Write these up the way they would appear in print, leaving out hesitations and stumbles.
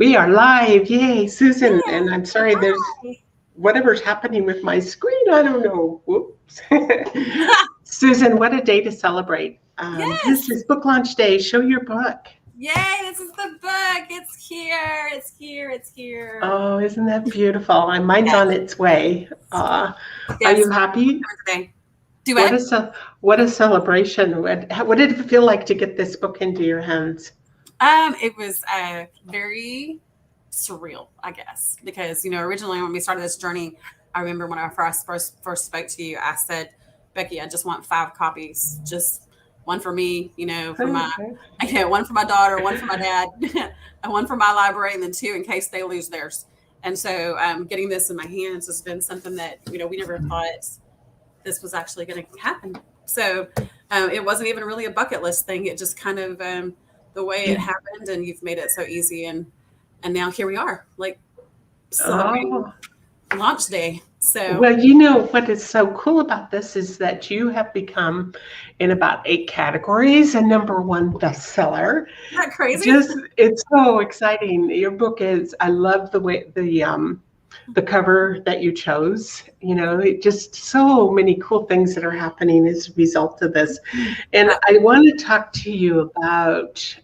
We are live. Yay, Susan. And I'm sorry, there's Hi. whatever's happening with my screen. I don't know. Whoops. Susan, what a day to celebrate. This Yes. is book launch day. Show your book. Yay, this is the book. It's here. It's here. It's here. Oh, isn't that beautiful? And mine's Yes. on its way. Are Yes. you happy? Today. Do What it. a, what a celebration. What did it feel like to get this book into your hands? It was very surreal, I guess, because originally when we started this journey, I remember when I first spoke to you, I said, Becky, I just want 5 copies, just one for me, for my, one for my daughter, one for my dad, and one for my library, and then 2 in case they lose theirs. And so, getting this in my hands has been something that we never thought this was actually going to happen. So, it wasn't even really a bucket list thing. It just kind of the way it happened, and you've made it so easy, and now here we are, like celebrating Oh. launch day. So Well, what is so cool about this is that you have become, in about 8 categories, a #1 bestseller. isn't that crazy? It's so exciting. Your book is. I love the way the cover that you chose. It just so many cool things that are happening as a result of this. And I want to talk to you about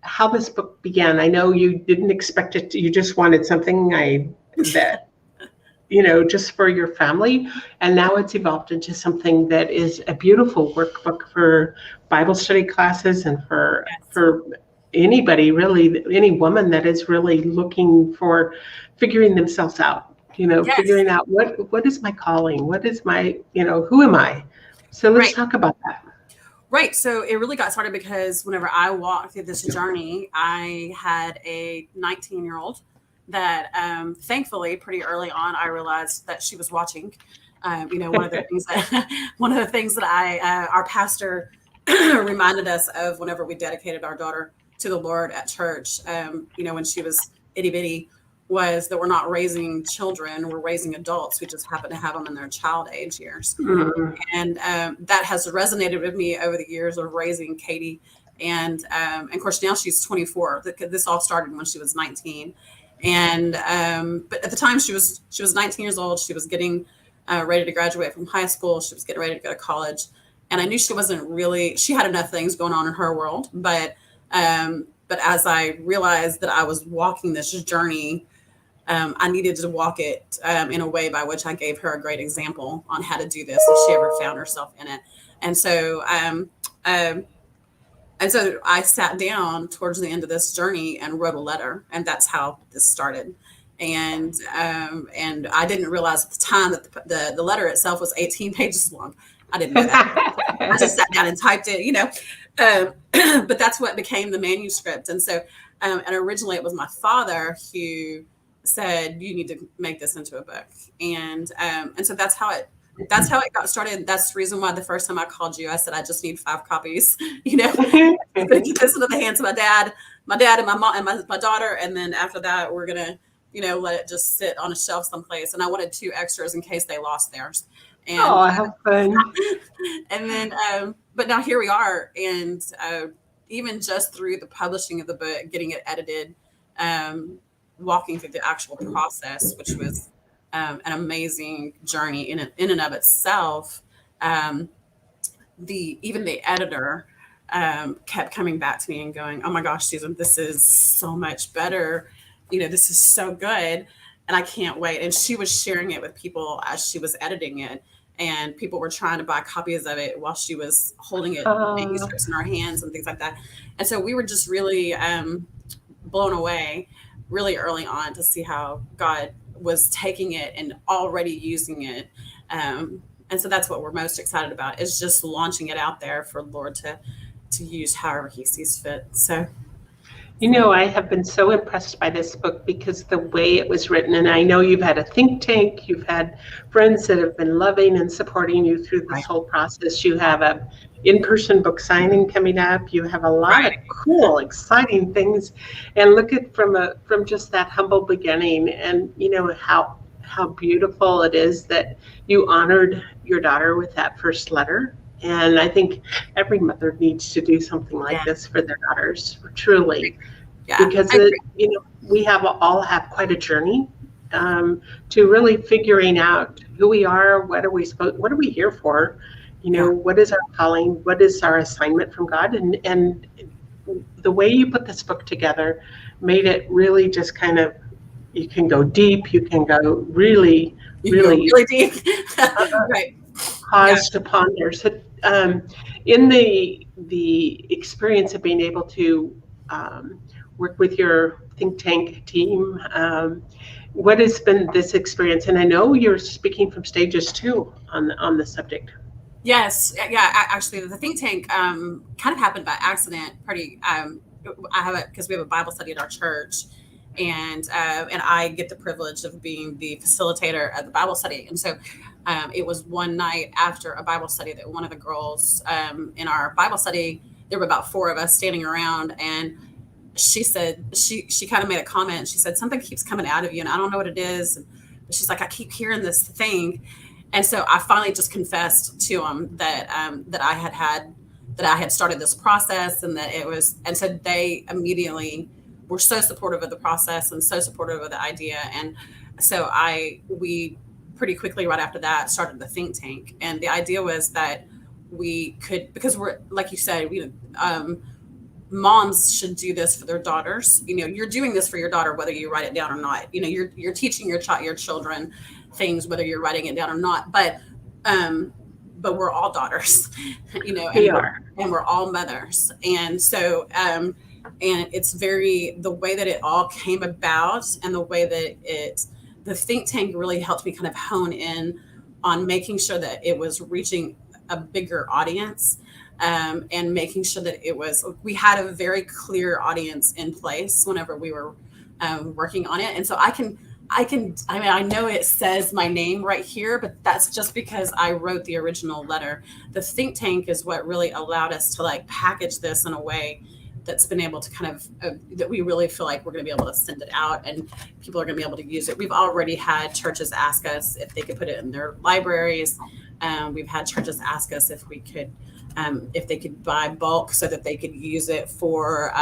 how this book began. I know you didn't expect it. You just wanted something that just for your family. And now it's evolved into something that is a beautiful workbook for Bible study classes and for anybody, really, any woman that is really looking for figuring themselves out, Yes. figuring out what is my calling? What is my, who am I? So let's Right. talk about that. Right. So it really got started because whenever I walked through this journey, I had a 19-year-old that thankfully pretty early on I realized that she was watching. One of the things that our pastor reminded us of whenever we dedicated our daughter to the Lord at church, when she was itty bitty, was that we're not raising children, we're raising adults. We just happen to have them in their child age years. Mm. And that has resonated with me over the years of raising Katie. And of course, now she's 24. This all started when she was 19. And but at the time she was 19 years old. She was getting ready to graduate from high school. She was getting ready to go to college. And I knew she had enough things going on in her world. But as I realized that I was walking this journey, I needed to walk it in a way by which I gave her a great example on how to do this if she ever found herself in it. And so I sat down towards the end of this journey and wrote a letter, and that's how this started. And I didn't realize at the time that the letter itself was 18 pages long. I didn't know that. I just sat down and typed it, but that's what became the manuscript. And so, and originally it was my father who said, you need to make this into a book. And so that's how it got started. That's the reason why the first time I called you, I said, I just need 5 copies, I'm going to get this into the hands of my dad and my mom and my daughter. And then after that, we're going to, let it just sit on a shelf someplace. And I wanted 2 extras in case they lost theirs. And, oh, how fun. And then, but now here we are. And even just through the publishing of the book, getting it edited, walking through the actual process, which was an amazing journey in and of itself. Even the editor kept coming back to me and going, oh my gosh, Susan, this is so much better. This is so good. And I can't wait. And she was sharing it with people as she was editing it. And people were trying to buy copies of it while she was holding it, manuscripts in her hands and things like that. And so we were just really blown away really early on to see how God was taking it and already using it. And so that's what we're most excited about, is just launching it out there for the Lord to use however he sees fit. So I have been so impressed by this book because the way it was written, and I know you've had a think tank, you've had friends that have been loving and supporting you through this whole process. You have a in-person book signing coming up. You have a lot of cool, exciting things. And look at from just that humble beginning, and how beautiful it is that you honored your daughter with that first letter. And I think every mother needs to do something like this for their daughters, truly. Yeah, because I agree. we all have quite a journey to really figuring out who we are, what are we here for, Yeah. what is our calling, what is our assignment from God, and the way you put this book together made it really just kind of, you can go deep, you can go really, You can go really really deep. Right. Yeah. pause to ponder. So, in the experience of being able to work with your think tank team, what has been this experience? And I know you're speaking from stages too on the subject. Yes. Yeah. Actually, the think tank kind of happened by accident. I have it because we have a Bible study at our church, and I get the privilege of being the facilitator at the Bible study. And so it was one night after a Bible study that one of the girls in our Bible study, there were about four of us standing around, and she said she kind of made a comment. She said something keeps coming out of you, and I don't know what it is. But she's like, I keep hearing this thing, and so I finally just confessed to him that I had started this process, and that it was, and so they immediately were so supportive of the process and so supportive of the idea, and so we pretty quickly right after that started the think tank, and the idea was that we could, because we're, like you said, moms should do this for their daughters. You're doing this for your daughter whether you write it down or not. You're teaching your children things whether you're writing it down or not. But we're all daughters, We and are. we're all mothers. And so and it's the way that it all came about, and the way that the think tank really helped me kind of hone in on making sure that it was reaching a bigger audience, and making sure that we had a very clear audience in place whenever we were working on it. And so I know it says my name right here, but that's just because I wrote the original letter. The think tank is what really allowed us to package this in a way that's been able to kind of, that we really feel like we're going to be able to send it out and people are going to be able to use it. We've already had churches ask us if they could put it in their libraries. We've had churches ask us if they could buy bulk so that they could use it for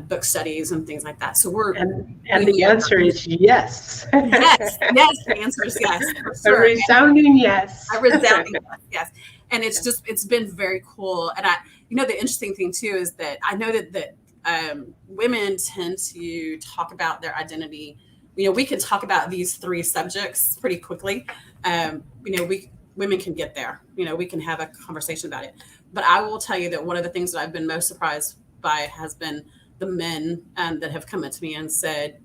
book studies and things like that. So the answer is yes. Yes, the answer is yes. A resounding yes. A resounding yes. And it's been very cool. And the interesting thing too is that I know that women tend to talk about their identity. We can talk about these three subjects pretty quickly. Women can get there. We can have a conversation about it. But I will tell you that one of the things that I've been most surprised by has been the men that have come up to me and said,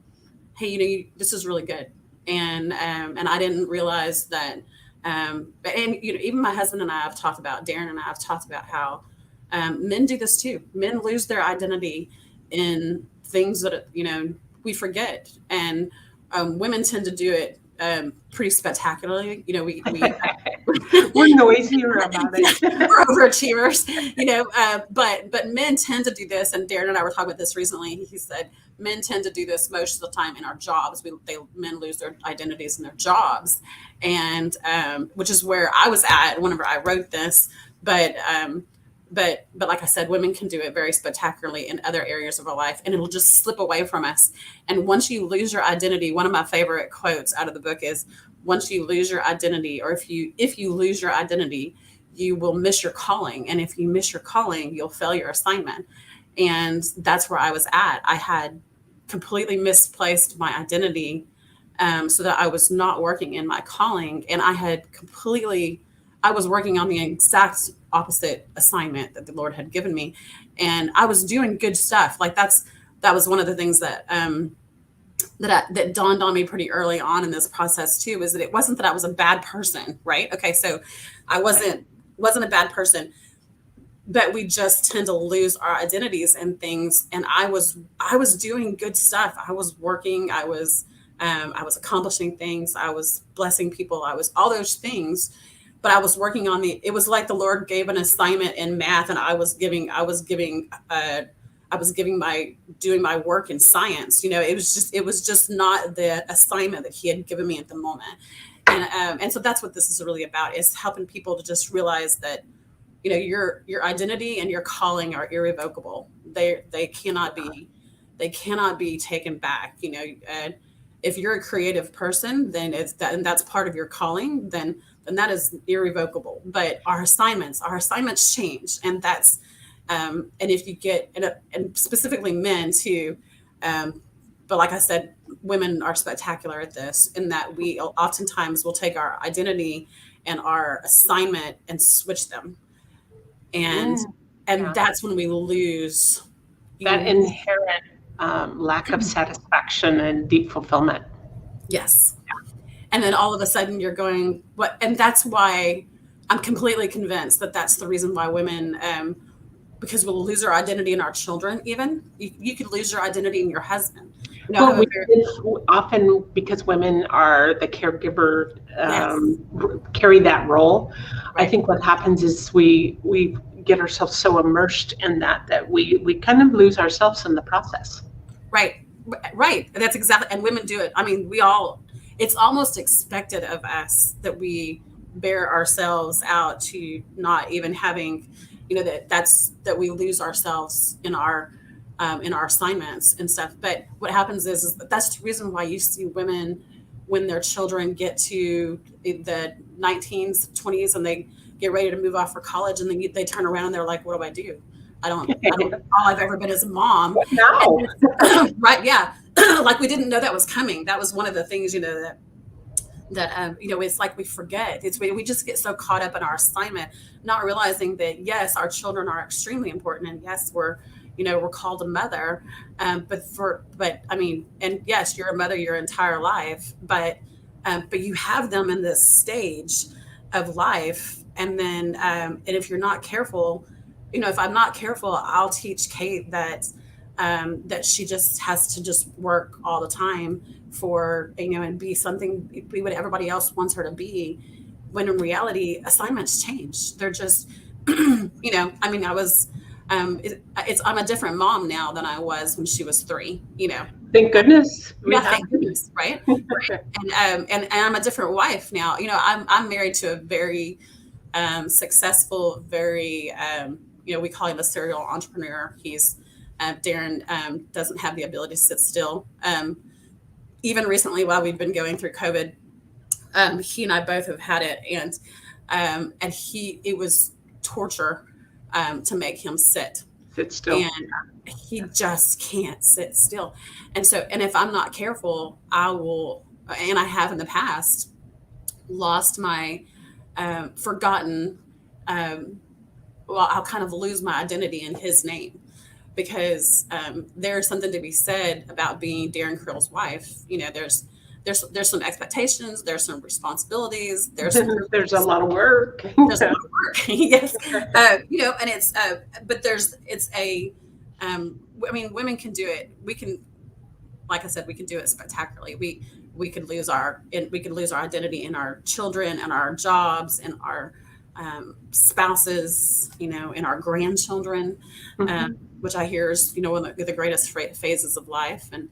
"Hey, this is really good," and I didn't realize that. And even my husband and I have talked about, Darren and I have talked about how men do this too. Men lose their identity in things that we forget, and women tend to do it pretty spectacularly. We're noisier about it. We're overachievers, but men tend to do this. And Darren and I were talking about this recently. He said men tend to do this most of the time in our jobs. Men lose their identities in their jobs, and which is where I was at whenever I wrote this. But like I said, women can do it very spectacularly in other areas of our life, and it'll just slip away from us. And once you lose your identity, one of my favorite quotes out of the book is, once you lose your identity, or if you lose your identity, you will miss your calling. And if you miss your calling, you'll fail your assignment. And that's where I was at. I had completely misplaced my identity, so that I was not working in my calling. And I was working on the exact opposite assignment that the Lord had given me. And I was doing good stuff. That was one of the things that that dawned on me pretty early on in this process too, is that it wasn't that I was a bad person, right? Okay, so I wasn't a bad person, but we just tend to lose our identities and things. And I was doing good stuff. I was working. I was accomplishing things. I was blessing people. I was all those things. But I was working on it was like the Lord gave an assignment in math, and I was doing my work in science. It was just not the assignment that He had given me at the moment. And so that's what this is really about, is helping people to just realize that, your identity and your calling are irrevocable. They cannot be They cannot be taken back. If you're a creative person, then it's that, and that's part of your calling, then that is irrevocable. But our assignments change, and that's and if you get and specifically men too, but like I said, women are spectacular at this in that we oftentimes will take our identity and our assignment and switch them, and Yeah. that's when we lose That inherent lack of satisfaction and deep fulfillment. yes. And then all of a sudden you're going, what? And that's why I'm completely convinced that that's the reason why women, because we'll lose our identity in our children. Even you could lose your identity in your husband. Well, often because women are the caregiver, carry that role. Right. I think what happens is we get ourselves so immersed in that we kind of lose ourselves in the process. Right. That's exactly, and women do it. I mean, it's almost expected of us that we bear ourselves out to not even having, that we lose ourselves in our assignments and stuff. But what happens is that that's the reason why you see women when their children get to the 19s, 20s, and they get ready to move off for college, and then they turn around and they're like, what do I do? I don't all I've ever been is a mom. No. Right. Yeah. Like we didn't know that was coming. That was one of the things, that it's like we forget. We just get so caught up in our assignment, not realizing that, yes, our children are extremely important. And yes, we're called a mother. But I mean, and yes, you're a mother your entire life, but you have them in this stage of life. And then, and if you're not careful, if I'm not careful, I'll teach Kate that she just has to just work all the time for, and be what everybody else wants her to be. When in reality, assignments change. They're just, I mean, I was, I'm a different mom now than I was when she was 3, Thank goodness. Yeah, thank goodness. Right. And I'm a different wife now. I'm married to a very successful, very, we call him a serial entrepreneur. He's Darren doesn't have the ability to sit still. Even recently, while we've been going through COVID, he and I both have had it, and it was torture to make him sit still, and he just can't sit still. And if I'm not careful, I will, and I have in the past, lost my forgotten. I'll kind of lose my identity in his name, because there's something to be said about being Darren Creel's wife. There's some expectations, there's some responsibilities, there's a lot of work. There's a lot of work. Yes. And it's but it's a I mean, women can do it. We can, like I said, we can do it spectacularly. We could lose our identity in our children and our jobs and our spouses, in our grandchildren, which I hear is, one of the greatest phases of life. And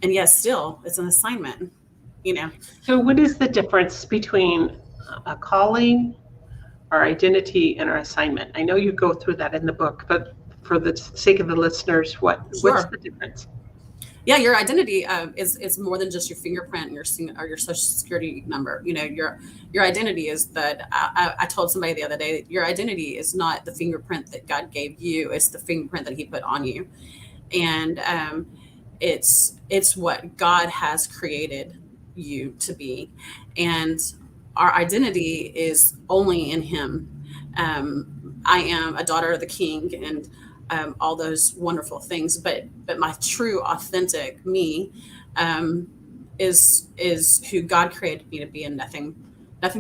yes, still it's an assignment, So what is the difference between a calling, our identity, and our assignment? I know you go through that in the book, but for the sake of the listeners, what's the difference? Yeah, your identity is more than just your fingerprint or your social security number. Your identity is that. I told somebody the other day that your identity is not the fingerprint that God gave you; it's the fingerprint that He put on you, and it's what God has created you to be, and our identity is only in Him. I am a daughter of the King, and all those wonderful things, but my true, authentic me is who God created me to be, and nothing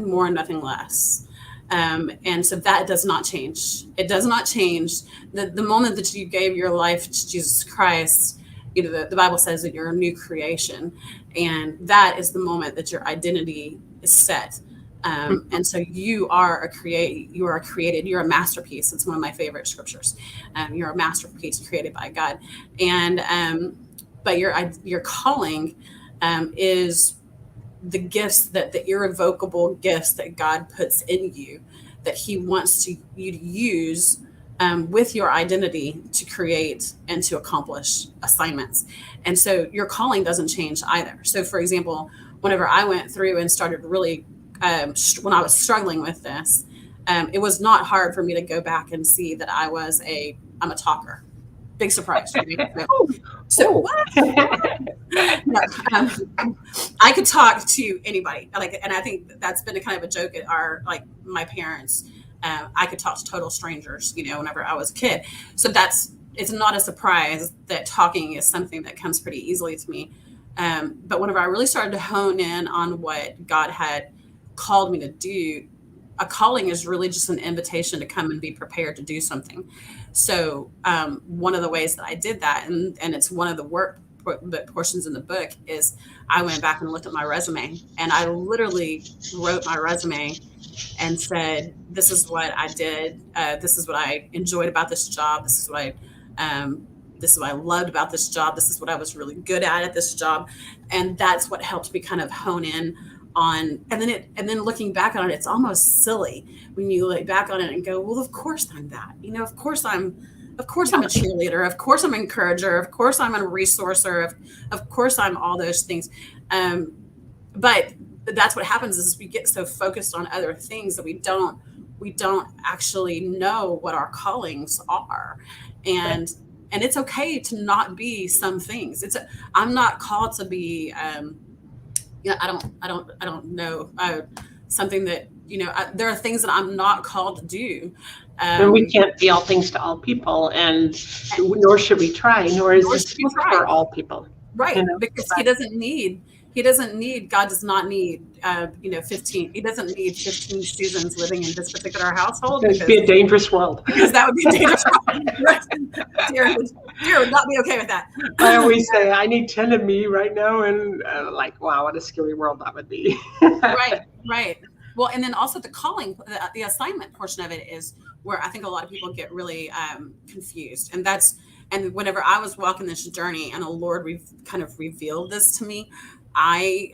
more and nothing less. And so that does not change. It does not change. The moment that you gave your life to Jesus Christ, the Bible says that you're a new creation, and that is the moment that your identity is set. And so you are created, you're a masterpiece. It's one of my favorite scriptures. You're a masterpiece created by God. And, but your calling, is the gifts, the irrevocable gifts that God puts in you, that He wants you to use, with your identity to create and to accomplish assignments. And so your calling doesn't change either. So, for example, whenever I went through and started really, when I was struggling with this, it was not hard for me to go back and see that I'm a talker. Big surprise. Right? So what? No, I could talk to anybody. And I think that's been a kind of a joke at my parents. I could talk to total strangers, whenever I was a kid. So it's not a surprise that talking is something that comes pretty easily to me. But whenever I really started to hone in on what God had called me to do, a calling is really just an invitation to come and be prepared to do something. So one of the ways that I did that, and it's one of the work portions in the book, is I went back and looked at my resume, and I literally wrote my resume and said, this is what I did. This is what I enjoyed about this job. This is what I loved about this job. This is what I was really good at this job. And that's what helped me kind of hone in on, and then looking back on it, it's almost silly when you look back on it and go, well, of course I'm that, of course I'm a cheerleader. Of course I'm an encourager. Of course I'm a resourcer. Of course I'm all those things. But that's what happens is we get so focused on other things that we don't actually know what our callings are. And it's okay to not be some things. I'm not called to be, I don't know, something that, there are things that I'm not called to do. And we can't be all things to all people, and nor should we try, nor is this for all people. Right, because God does not need 15. He doesn't need 15 Susans living in this particular household. It would be a dangerous world. Because that would be a dangerous world. Dear would not be okay with that. I always say, I need 10 of me right now, and wow, what a scary world that would be. Right. Well, and then also the calling, the assignment portion of it is where I think a lot of people get really confused. And whenever I was walking this journey and the Lord kind of revealed this to me, I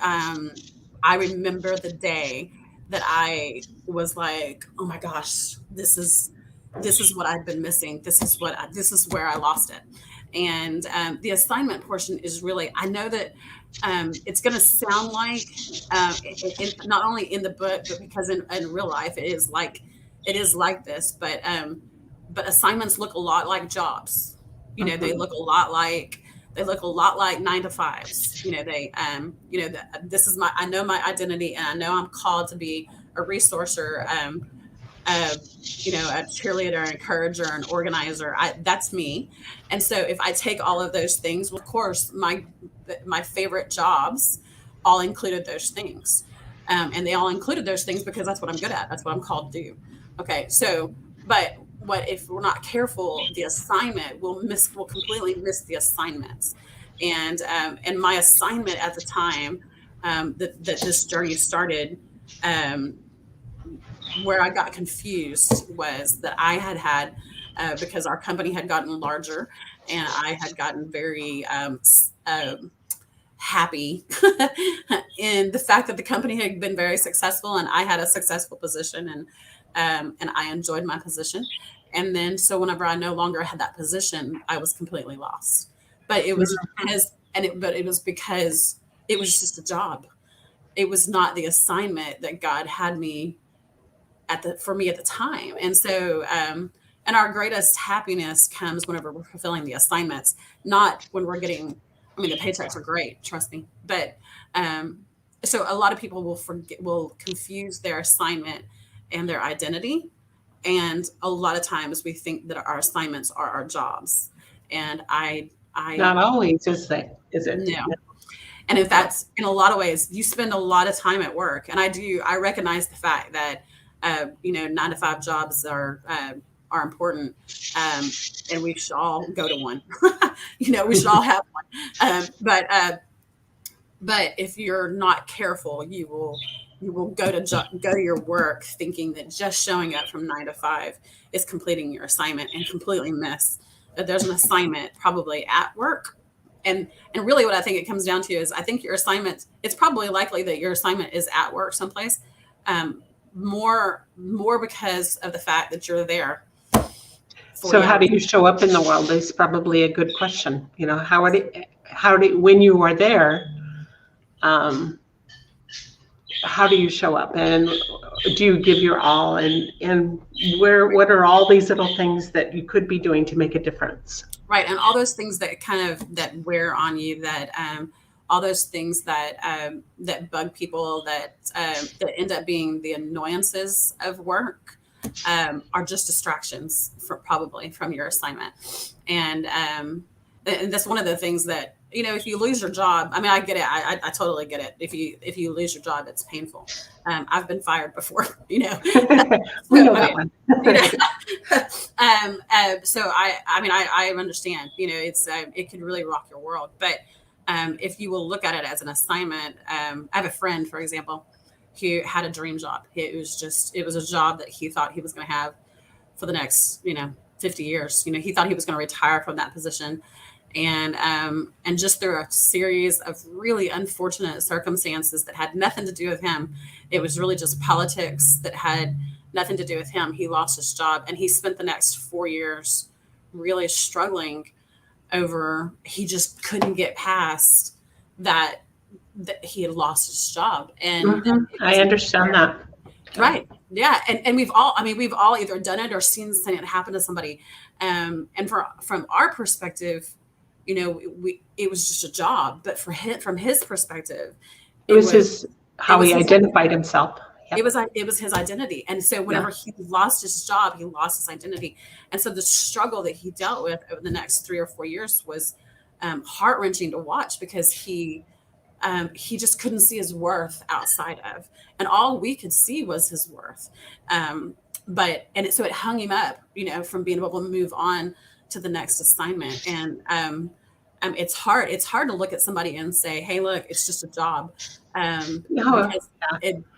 remember the day that I was like, oh my gosh, this is what I've been missing. This is where I lost it. And the assignment portion is really, I know that it's going to sound like, not only in the book, but because in real life it is like this, but assignments look a lot like jobs. They look a lot like 9 to 5s. I know my identity, and I know I'm called to be a resourcer, a cheerleader, an encourager, an organizer. That's me. And so if I take all of those things, well, of course, my favorite jobs all included those things. And they all included those things because that's what I'm good at. That's what I'm called to do. Okay. So, but what if we're not careful, the assignment we'll completely miss the assignments. And my assignment at the time that this journey started, where I got confused was that I had because our company had gotten larger, and I had gotten very happy in the fact that the company had been very successful, and I had a successful position, and I enjoyed my position. And then, so whenever I no longer had that position, I was completely lost. But it was because it was just a job. It was not the assignment that God had me for me at the time. And so, and our greatest happiless comes whenever we're fulfilling the assignments, not when we're getting, the paychecks are great, trust me. But, so a lot of people will confuse their assignment and their identity. And a lot of times we think that our assignments are our jobs. And I not always, is it? No. And if that's, in a lot of ways, you spend a lot of time at work. And I recognize the fact that, 9 to 5 jobs are important. And we should all go to one, we should all have one. But if you're not careful, you will go to your work thinking that just showing up from 9 to 5 is completing your assignment, and completely miss that there's an assignment probably at work. And really what I think it comes down to is, I think your assignment, it's probably likely that your assignment is at work someplace, more because of the fact that you're there So 40 how do hours. you show up in the world is probably a good question. When you are there, um, how do you show up, and do you give your all, and what are all these little things that you could be doing to make a difference? Right. And all those things that kind of that wear on you, that all those things that that bug people, that end up being the annoyances of work, are just distractions probably from your assignment. And that's one of the things that, if you lose your job, I mean, I get it. I totally get it. If you lose your job, it's painful. I've been fired before, We know I that mean, one. so I understand, it can really rock your world. But if you will look at it as an assignment, I have a friend, for example, who had a dream job. It was a job that he thought he was going to have for the next, 50 years. He thought he was going to retire from that position. And just through a series of really unfortunate circumstances that had nothing to do with him, it was really just politics that had nothing to do with him. He lost his job, and he spent the next 4 years really struggling over. He just couldn't get past that he had lost his job, and I understand that. right, yeah, and we've all either done it or seen it happen to somebody, and from our perspective, it was just a job, but from his perspective, It was how he identified himself. Yep. It was his identity. And so whenever he lost his job, he lost his identity. And so the struggle that he dealt with over the next 3 or 4 years was heart-wrenching to watch, because he just couldn't see his worth outside of, and all we could see was his worth. So it hung him up, from being able to move on to the next assignment. And it's hard to look at somebody and say, hey, look, it's just a job.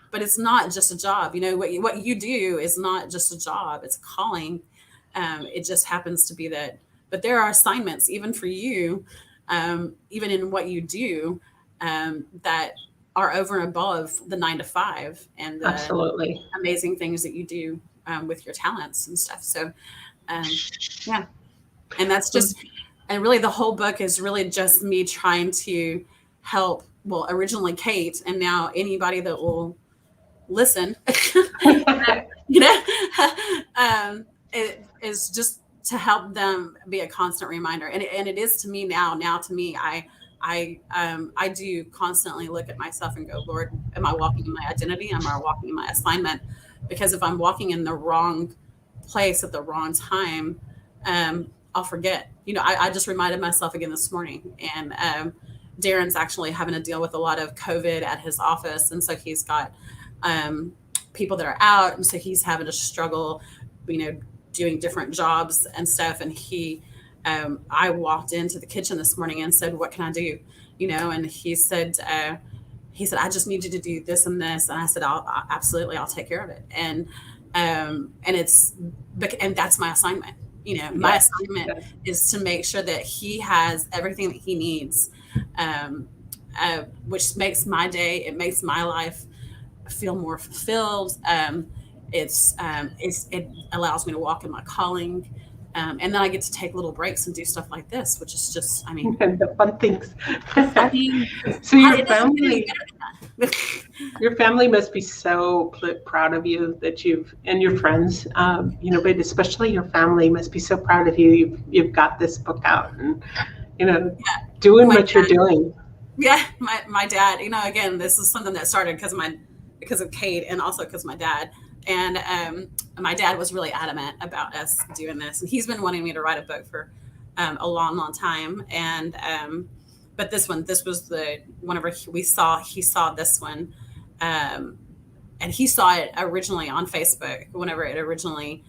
But it's not just a job. What you do is not just a job, it's a calling. It just happens to be that, but there are assignments even for you, even in what you do, that are over and above the 9 to 5 and the absolutely amazing things that you do with your talents and stuff. So, yeah. And that's just, and really the whole book is really just me trying to help, well, originally Kate, and now anybody that will listen, it is just to help them be a constant reminder. And it is to me now to me, I do constantly look at myself and go, Lord, am I walking in my identity? Am I walking in my assignment? Because if I'm walking in the wrong place at the wrong time, I'll forget. I just reminded myself again this morning, and Darren's actually having to deal with a lot of COVID at his office. And so he's got people that are out. And so he's having to struggle, doing different jobs and stuff. And I walked into the kitchen this morning and said, what can I do? And he said, I just need you to do this and this. And I said, absolutely, I'll take care of it. And that's my assignment. My assignment is to make sure that he has everything that he needs, which makes my day, it makes my life feel more fulfilled. It allows me to walk in my calling. And then I get to take little breaks and do stuff like this, which is just, and the fun things. So your family must be so proud of you that and your friends, but especially your family must be so proud of you. You've got this book out and, doing what you're doing. Yeah. My dad, again, this is something that started because of Kate, and also because my dad. And my dad was really adamant about us doing this, and he's been wanting me to write a book for a long, long time. And but this was whenever he saw this one, and he saw it originally on Facebook whenever I originally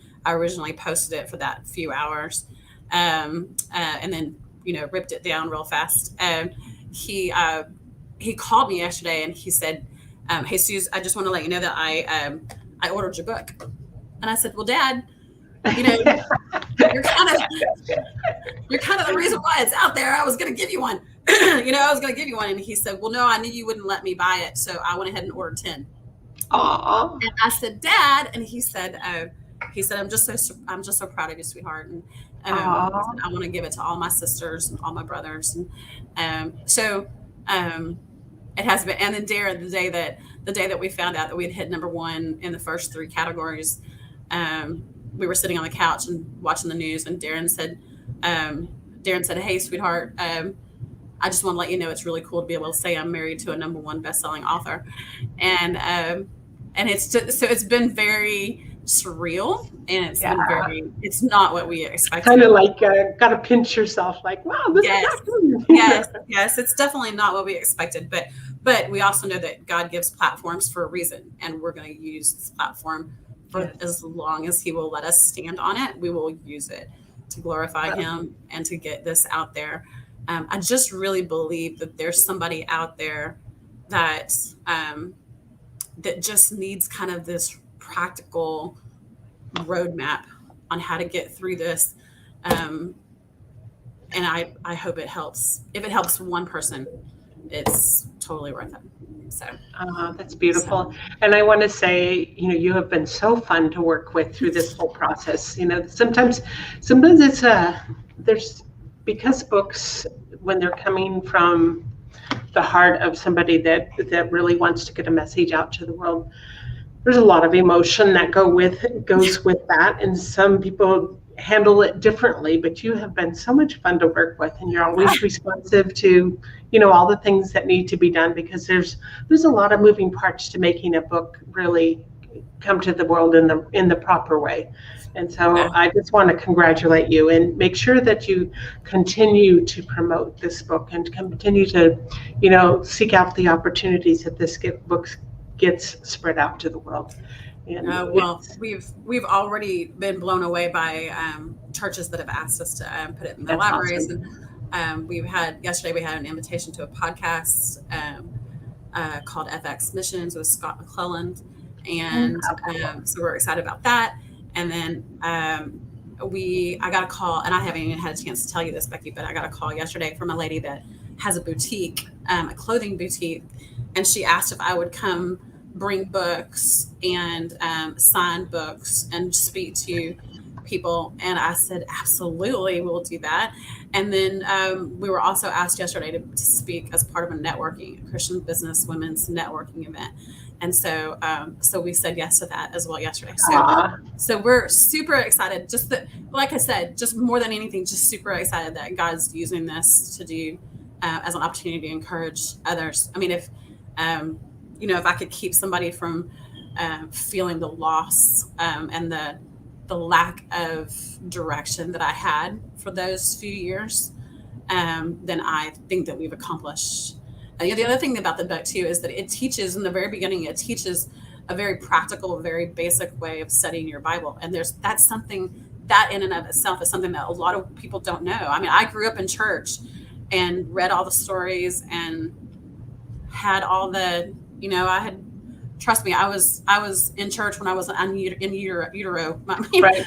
posted it for that few hours, and then ripped it down real fast. And he called me yesterday and he said, hey, Suze, I just want to let you know that I ordered your book. And I said, well, Dad, you're kind of the reason why it's out there. I was going to give you one. And he said, well, no, I knew you wouldn't let me buy it, so I went ahead and ordered 10. Aww. And I said, Dad, and he said, he said, I'm just so proud of you, sweetheart. And he Aw. said, I want to give it to all my sisters and all my brothers. And so it has been. And then Darren, the day that we found out that we had hit number one in the first three categories, we were sitting on the couch and watching the news, and Darren said, "Hey, sweetheart, I just want to let you know it's really cool to be able to say I'm married to a number one best-selling author," and it's just, so it's been very surreal, and it's been it's not what we expected. Kind of like got to pinch yourself, like, wow, this is happening. Yes, it's definitely not what we expected, but we also know that God gives platforms for a reason, and we're going to use this platform for as long as He will let us stand on it. We will use it to glorify Him and to get this out there. I just really believe that there's somebody out there that that just needs kind of this practical roadmap on how to get through this. And I hope it helps. If it helps one person, it's totally worth it. So that's beautiful. And I want to say, you have been so fun to work with through this whole process. Sometimes it's there's, because books, when they're coming from the heart of somebody that really wants to get a message out to the world, there's a lot of emotion that goes with that, and some people handle it differently. But you have been so much fun to work with, and you're always responsive to all the things that need to be done, because there's a lot of moving parts to making a book really come to the world in the proper way. And so I just want to congratulate you and make sure that you continue to promote this book and continue to seek out the opportunities that this book gets spread out to the world. And well, we've already been blown away by churches that have asked us to put it in the libraries. Awesome. And yesterday we had an invitation to a podcast called FX Missions with Scott McClelland, and so we're excited about that. And then I got a call, and I haven't even had a chance to tell you this, Becky, but I got a call yesterday from a lady that has a boutique, a clothing boutique, and she asked if I would come bring books and sign books and speak to people. And I said, absolutely, we'll do that. And then we were also asked yesterday to speak as part of a Christian business women's networking event. And so we said yes to that as well yesterday. So we're super excited. Just that, like I said, just more than anything, just super excited that God's using this to do as an opportunity to encourage others. I mean, if I could keep somebody from feeling the loss and the lack of direction that I had for those few years, then I think that we've accomplished. The other thing about the book too is that it teaches, in the very beginning, it teaches a very practical, very basic way of studying your Bible. And that's something that in and of itself is something that a lot of people don't know. I mean, I grew up in church and read all the stories and had all the, trust me, I was in church when I was in utero. Right.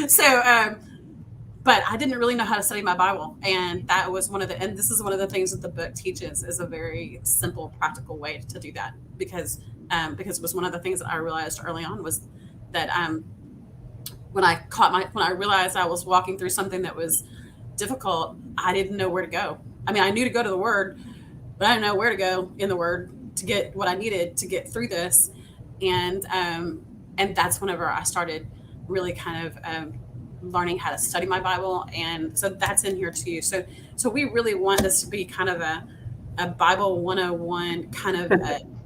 So, but I didn't really know how to study my Bible. And that was and this is one of the things that the book teaches, is a very simple, practical way to do that. Because it was one of the things that I realized early on, was that when I realized I was walking through something that was difficult, I didn't know where to go. I mean, I knew to go to the Word, but I didn't know where to go in the Word to get what I needed to get through this. And that's whenever I started really kind of learning how to study my Bible. And so that's in here too. So we really want this to be kind of a Bible 101 kind of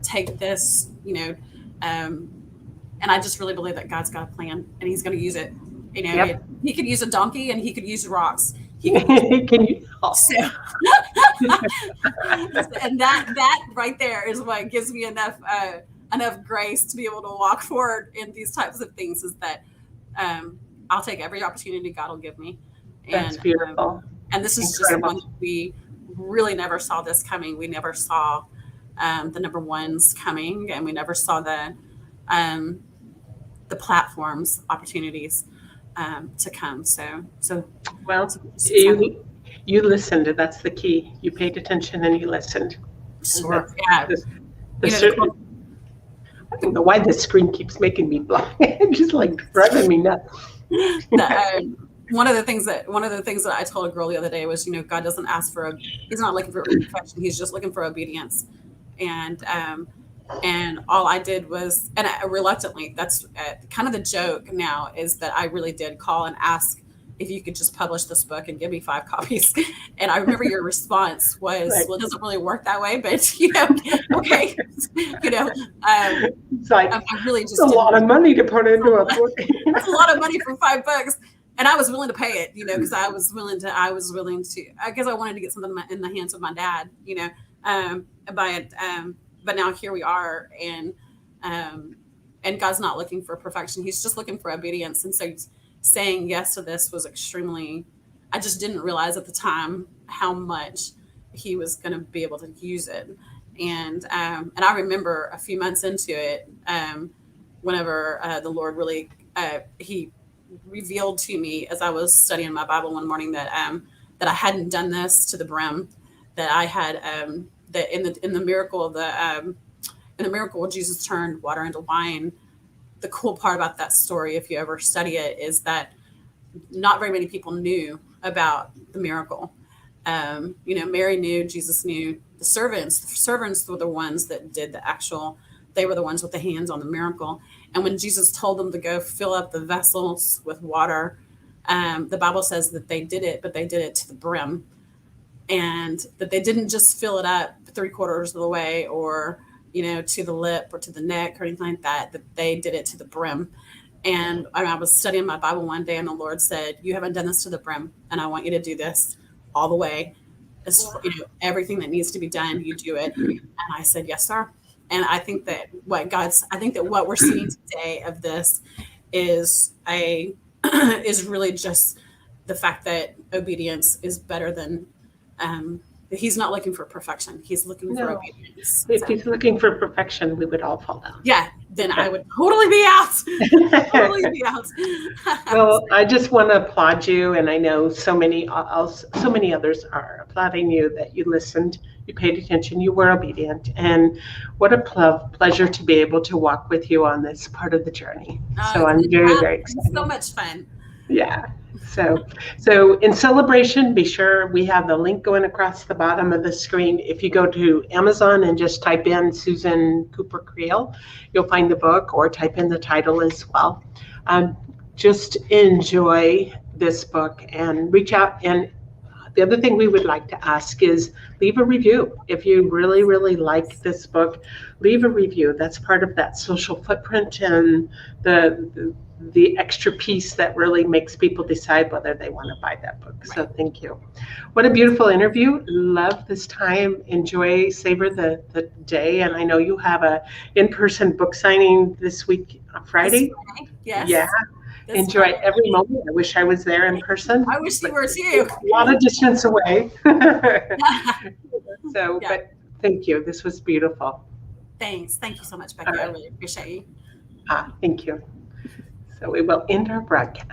take this, and I just really believe that God's got a plan, and He's going to use it. He could use a donkey, and He could use rocks. He could use and that right there is what gives me enough grace to be able to walk forward in these types of things, is that I'll take every opportunity God will give me. That's beautiful. And this is just one that we really never saw this coming. We never saw the number ones coming, and we never saw the platforms opportunities to come. So well, you listened, and that's the key. You paid attention and you listened. Sure. Yeah. I don't know why this screen keeps making me blind. Just like driving me nuts. One of the things that I told a girl the other day was, God doesn't ask for he's not looking for perfection. He's just looking for obedience. And all I did was, and reluctantly, that's kind of the joke now, is that I really did call and ask if you could just publish this book and give me 5 copies. And I remember your response was, Right. well, it doesn't really work that way, but okay. It's like, I really just a lot of money to put into a book. That's a lot of money for 5 books. And I was willing to pay it, because I was willing to, I guess I wanted to get something in the hands of my dad, but now here we are, and God's not looking for perfection. He's just looking for obedience. And so saying yes to this was extremely, I just didn't realize at the time how much he was going to be able to use it. And I remember a few months into it, whenever the Lord really, he revealed to me as I was studying my Bible one morning that I hadn't done this to the brim, that I had, that in the miracle of in the miracle where Jesus turned water into wine. The cool part about that story, if you ever study it, is that not very many people knew about the miracle. Mary knew, Jesus knew. The servants were the ones that did they were the ones with the hands on the miracle. And when Jesus told them to go fill up the vessels with water, the Bible says that they did it, but they did it to the brim. And that they didn't just fill it up 3/4 of the way, or, to the lip or to the neck or anything like that, that they did it to the brim. And I was studying my Bible one day, and the Lord said, you haven't done this to the brim, and I want you to do this all the way. Everything that needs to be done, you do it. And I said, yes, sir. And I think that what we're seeing today of this is really just the fact that obedience is better than, he's not looking for perfection. He's looking for obedience. If he's looking for perfection, we would all fall down. Yeah, then I would totally be out. Well, I just want to applaud you, and I know so many others are applauding you, that you listened, you paid attention, you were obedient, and what a pleasure to be able to walk with you on this part of the journey. So I'm very, very excited. So much fun. Yeah. So in celebration, be sure we have the link going across the bottom of the screen. If you go to Amazon and just type in Susan Cooper Creel, you'll find the book, or type in the title as well. Just enjoy this book and reach out. And the other thing we would like to ask is leave a review. If you really, really like this book, leave a review. That's part of that social footprint and the extra piece that really makes people decide whether they want to buy that book. Right. So thank you. What a beautiful interview. Love this time. Savor the day. And I know you have a in-person book signing this week on Friday. Yes. Yeah. Enjoy every moment. I wish I was there in person. I wish you were too. A lot of distance away. But thank you. This was beautiful. Thanks. Thank you so much, Becky. I really appreciate you. Thank you. So we will end our broadcast.